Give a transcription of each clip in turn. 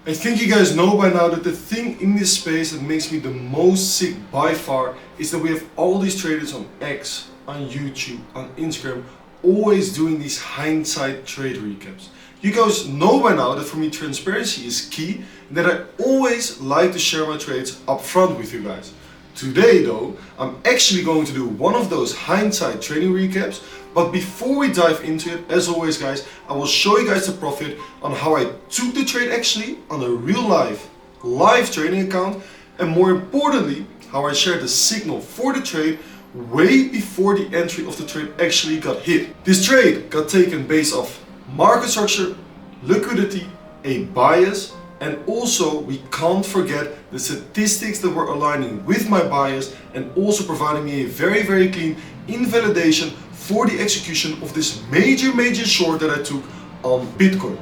I think you guys know by now that the thing in this space that makes me the most sick by far is that we have all these traders on X, on YouTube, on Instagram, always doing these hindsight trade recaps. You guys know by now that for me transparency is key and that I always like to share my trades up front with you guys. Today though, I'm actually going to do one of those hindsight trading recaps, but before we dive into it, as always guys, I will show you guys the profit on how I took the trade actually on a real live trading account, and more importantly, how I shared the signal for the trade way before the entry of the trade actually got hit. This trade got taken based off market structure, liquidity, a bias, and also we can't forget the statistics that were aligning with my bias and also providing me a very clean invalidation for the execution of this major short that I took on Bitcoin.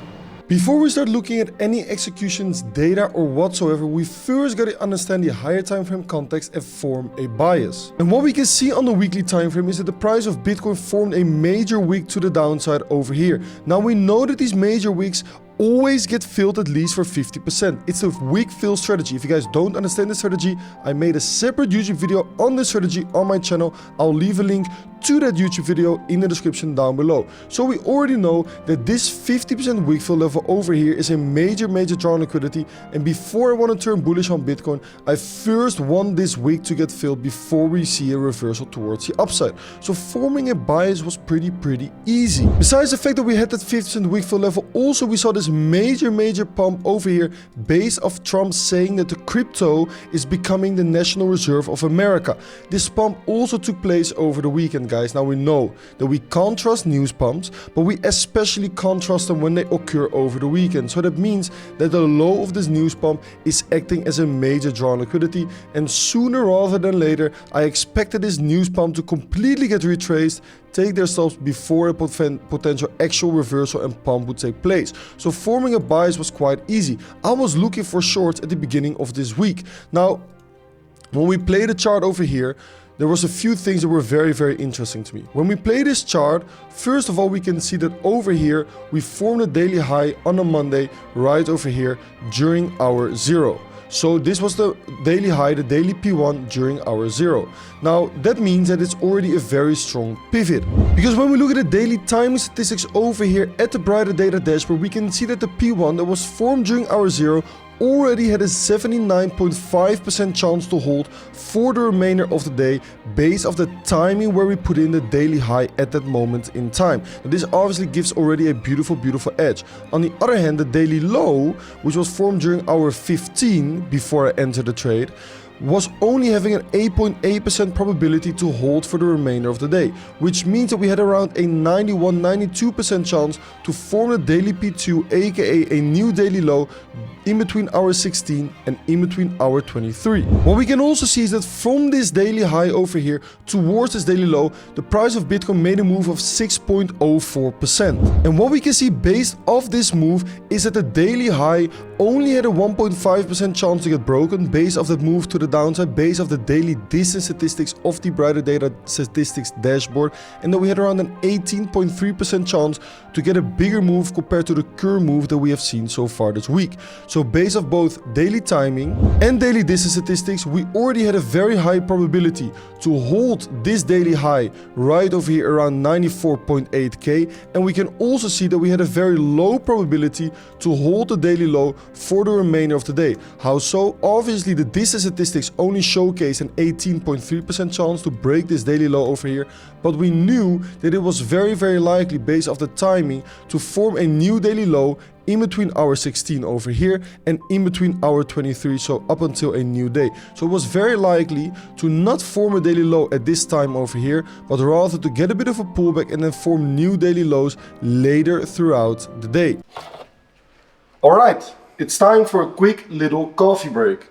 Before we start looking at any executions, data or whatsoever, we first got to understand the higher time frame context and form a bias. And what we can see on the weekly time frame is that the price of Bitcoin formed a major wick to the downside over here. Now we know that these major wicks always get filled at least for 50%. It's a wick fill strategy. If you guys don't understand the strategy, I made a separate YouTube video on this strategy on my channel. I'll leave a link to that YouTube video in the description down below. So we already know that this 50% wick fill level over here is a major draw on liquidity, and before I want to turn bullish on Bitcoin, I first want this wick to get filled before we see a reversal towards the upside. So forming a bias was pretty easy. Besides the fact that we had that 50% wick fill level, also we saw this major pump over here based off Trump saying that the crypto is becoming the national reserve of America. This pump also took place over the weekend, guys. Now we know that we can't trust news pumps, but we especially can't trust them when they occur over the weekend. So that means that the low of this news pump is acting as a major draw on liquidity, and sooner rather than later I expected this news pump to completely get retraced, take their stops before a potential actual reversal and pump would take place. So forming a bias was quite easy. I was looking for shorts at the beginning of this week. Now, when we play the chart over here, there was a few things that were very interesting to me. When we play this chart, first of all, we can see that over here, we formed a daily high on a Monday right over here during hour 0. So this was the daily high, the daily P1 during hour 0. Now that means that it's already a very strong pivot. Because when we look at the daily timing statistics over here at the brighter data dashboard, we can see that the P1 that was formed during hour 0 already had a 79.5% chance to hold for the remainder of the day based off the timing where we put in the daily high at that moment in time. Now, this obviously gives already a beautiful edge. On the other hand, the daily low, which was formed during hour 15 before I entered the trade, was only having an 8.8% probability to hold for the remainder of the day, which means that we had around a 92% chance to form a daily P2, aka a new daily low, in between hour 16 and in between hour 23. What we can also see is that from this daily high over here towards this daily low, the price of Bitcoin made a move of 6.04%. And what we can see based off this move is that the daily high only had a 1.5% chance to get broken based off that move to the downside, based off the daily distance statistics of the brighter data statistics dashboard, and that we had around an 18.3% chance to get a bigger move compared to the current move that we have seen so far this week. So based off both daily timing and daily distance statistics, we already had a very high probability to hold this daily high right over here around 94.8k, and we can also see that we had a very low probability to hold the daily low for the remainder of the day. How so? Obviously the distance statistics only showcase an 18.3% chance to break this daily low over here, but we knew that it was very likely based off the timing to form a new daily low in between hour 16 over here and in between hour 23, so up until a new day. So it was very likely to not form a daily low at this time over here, but rather to get a bit of a pullback and then form new daily lows later throughout the day. Alright, it's time for a quick little coffee break.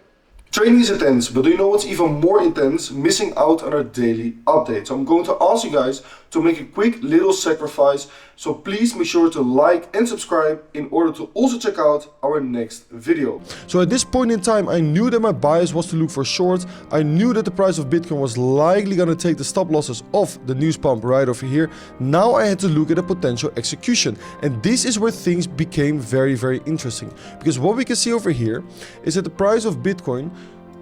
Trading is intense, but do you know what's even more intense? Missing out on our daily update. So I'm going to ask you guys to make a quick little sacrifice So please make sure to like and subscribe in order to also check out our next video. So at this point in time, I knew that my bias was to look for shorts. I knew that the price of Bitcoin was likely going to take the stop losses of the news pump right over here. Now I had to look at a potential execution. And this is where things became very, very interesting. Because what we can see over here is that the price of Bitcoin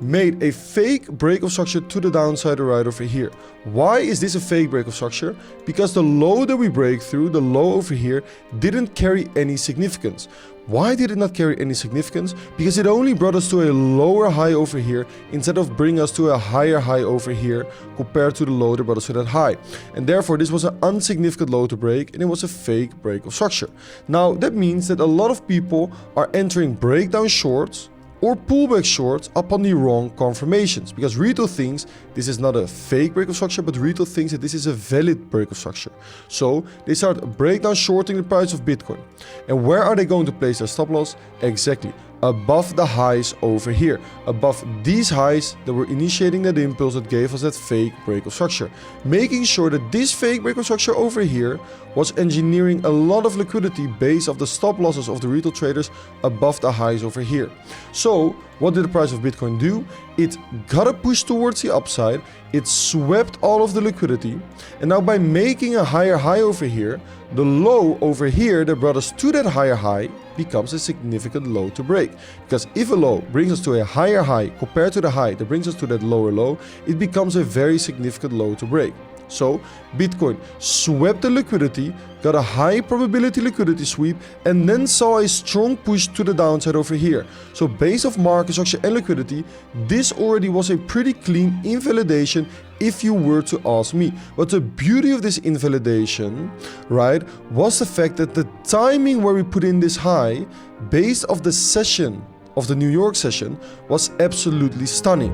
made a fake break of structure to the downside right over here. Why is this a fake break of structure? Because the low that we break through, the low over here, didn't carry any significance. Why did it not carry any significance? Because it only brought us to a lower high over here instead of bringing us to a higher high over here compared to the low that brought us to that high. And therefore this was an insignificant low to break and it was a fake break of structure. Now that means that a lot of people are entering breakdown shorts or pullback shorts upon the wrong confirmations, because retail thinks this is not a fake break of structure, but retail thinks that this is a valid break of structure. So they start breakdown shorting the price of Bitcoin. And where are they going to place their stop loss? Exactly above the highs over here, above these highs that were initiating that impulse that gave us that fake break of structure, making sure that this fake break of structure over here was engineering a lot of liquidity based off the stop losses of the retail traders above the highs over here. So what did the price of Bitcoin do? It got a push towards the upside, it swept all of the liquidity, and now by making a higher high over here, the low over here that brought us to that higher high becomes a significant low to break. Because if a low brings us to a higher high compared to the high that brings us to that lower low, it becomes a very significant low to break. So Bitcoin swept the liquidity, got a high probability liquidity sweep, and then saw a strong push to the downside over here. So based off market structure and liquidity, this already was a pretty clean invalidation if you were to ask me. But the beauty of this invalidation, right, was the fact that the timing where we put in this high based off the session of the New York session was absolutely stunning.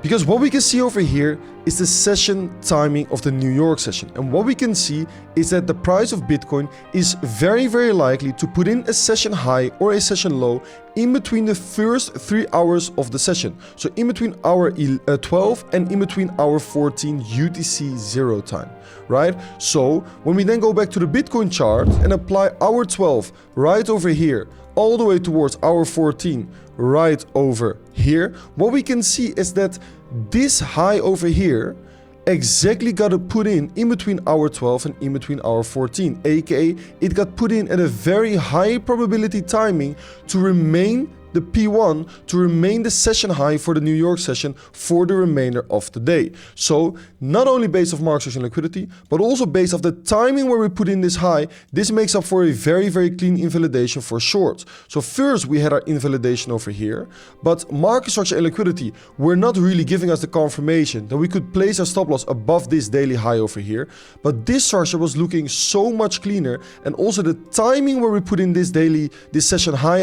Because what we can see over here is the session timing of the New York session. And what we can see is that the price of Bitcoin is very, very likely to put in a session high or a session low in between the first 3 hours of the session. So in between hour 12 and in between hour 14 UTC 0 time, right? So when we then go back to the Bitcoin chart and apply hour 12 right over here, all the way towards hour 14 right over here, what we can see is that this high over here exactly got put in between hour 12 and in between hour 14, aka it got put in at a very high probability timing to remain the P1, to remain the session high for the New York session for the remainder of the day. So not only based off market structure and liquidity, but also based off the timing where we put in this high, this makes up for a very, very clean invalidation for shorts. So first we had our invalidation over here, but market structure and liquidity were not really giving us the confirmation that we could place our stop loss above this daily high over here. But this structure was looking so much cleaner, and also the timing where we put in this session high,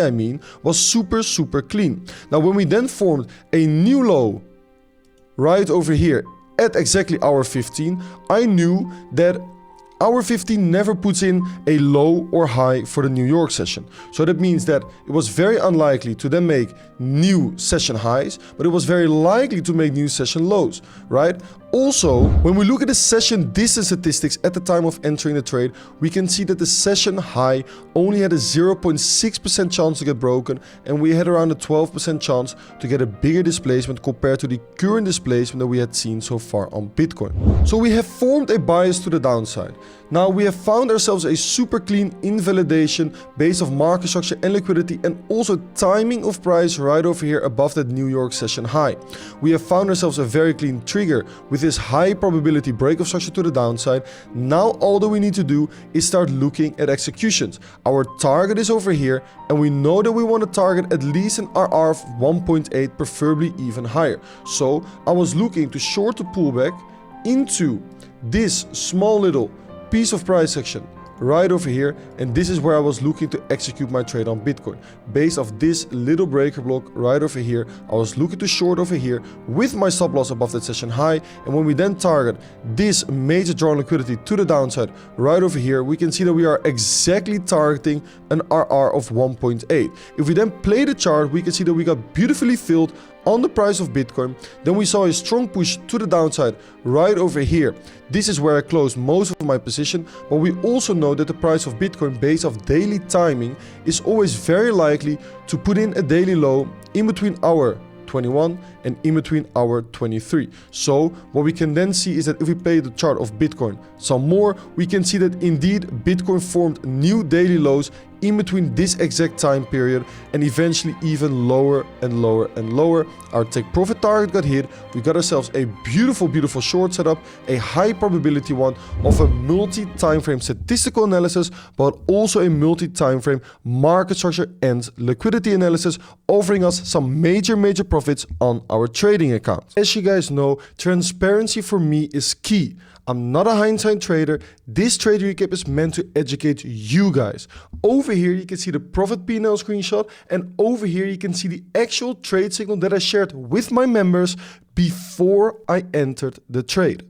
was super clean. Now when we then formed a new low right over here at exactly hour 15, I knew that hour 15 never puts in a low or high for the New York session. So that means that it was very unlikely to then make new session highs, but it was very likely to make new session lows, right? Also, when we look at the session distance statistics at the time of entering the trade, we can see that the session high only had a 0.6% chance to get broken, and we had around a 12% chance to get a bigger displacement compared to the current displacement that we had seen so far on Bitcoin. So we have formed a bias to the downside. Now we have found ourselves a super clean invalidation based off market structure and liquidity, and also timing of price right over here above that New York session high. We have found ourselves a very clean trigger with this high probability break of structure to the downside. Now all that we need to do is start looking at executions. Our target is over here, and we know that we want to target at least an RR of 1.8, preferably even higher. So I was looking to short the pullback into this small little piece of price action right over here, and this is where I was looking to execute my trade on Bitcoin. Based off this little breaker block right over here, I was looking to short over here with my stop loss above that session high, and when we then target this major draw on liquidity to the downside right over here, we can see that we are exactly targeting an RR of 1.8. If we then play the chart, we can see that we got beautifully filled on the price of Bitcoin. Then we saw a strong push to the downside right over here. This is where I closed most of my position, but we also know that the price of Bitcoin based off daily timing is always very likely to put in a daily low in between hour 21 and in between hour 23. So what we can then see is that if we play the chart of Bitcoin some more, we can see that indeed Bitcoin formed new daily lows in between this exact time period and eventually even lower and lower and lower. Our take profit target got hit. We got ourselves a beautiful short setup, a high probability one of a multi-time frame statistical analysis, but also a multi-time frame market structure and liquidity analysis, offering us some major profits on our trading account. As you guys know, transparency for me is key. I'm not a hindsight trader. This trade recap is meant to educate you guys. Over here you can see the profit P&L screenshot, and over here you can see the actual trade signal that I shared with my members before I entered the trade.